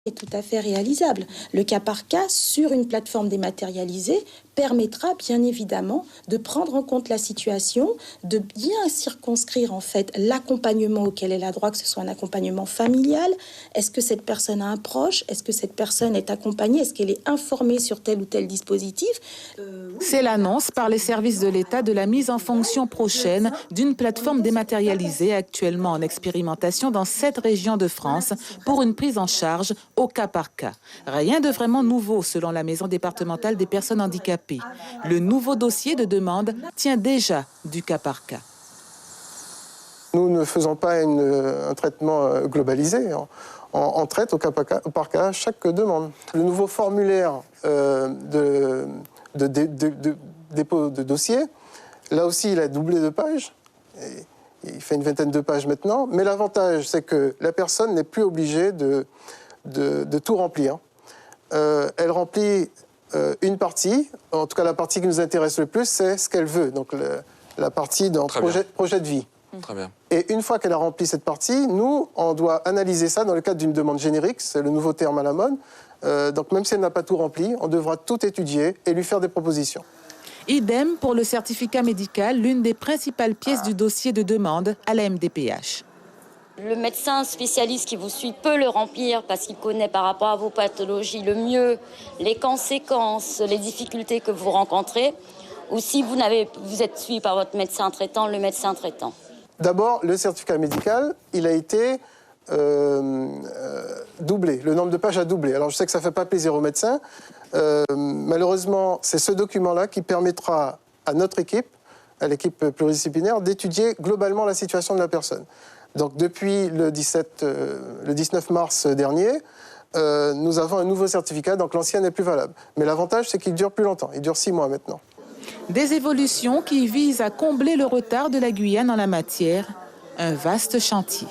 Est tout à fait réalisable. Le cas par cas sur une plateforme dématérialisée permettra bien évidemment de prendre en compte la situation, de bien circonscrire en fait l'accompagnement auquel elle a droit, que ce soit un accompagnement familial. Est-ce que cette personne a un proche? Est-ce que cette personne est accompagnée? Est-ce qu'elle est informée sur tel ou tel dispositif? C'est l'annonce par les services de l'État de la mise en fonction prochaine d'une plateforme dématérialisée actuellement en expérimentation dans 7 régions de France pour une prise en charge au cas par cas. Rien de vraiment nouveau selon la Maison départementale des personnes handicapées. Le nouveau dossier de demande tient déjà du cas par cas. Nous ne faisons pas un traitement globalisé. On traite au cas par cas chaque demande. Le nouveau formulaire de dépôt de dossier, là aussi, il a doublé de pages. Il fait une vingtaine de pages maintenant. Mais l'avantage, c'est que la personne n'est plus obligée de tout remplir. Elle remplit une partie, en tout cas la partie qui nous intéresse le plus, c'est ce qu'elle veut, donc la partie dans projet de vie. Très bien. Et une fois qu'elle a rempli cette partie, nous, on doit analyser ça dans le cadre d'une demande générique, c'est le nouveau terme à la mode. Donc même si elle n'a pas tout rempli, on devra tout étudier et lui faire des propositions. Idem pour le certificat médical, l'une des principales pièces du dossier de demande à la MDPH. Le médecin spécialiste qui vous suit peut le remplir parce qu'il connaît par rapport à vos pathologies le mieux les conséquences, les difficultés que vous rencontrez, ou si vous êtes suivi par votre médecin traitant, le médecin traitant. D'abord, le certificat médical, il a été doublé. Le nombre de pages a doublé. Alors je sais que ça ne fait pas plaisir aux médecins. Malheureusement, c'est ce document-là qui permettra à notre équipe, à l'équipe pluridisciplinaire, d'étudier globalement la situation de la personne. Donc depuis le 19 mars dernier, nous avons un nouveau certificat, donc l'ancien n'est plus valable. Mais l'avantage, c'est qu'il dure plus longtemps. Il dure 6 mois maintenant. Des évolutions qui visent à combler le retard de la Guyane en la matière. Un vaste chantier.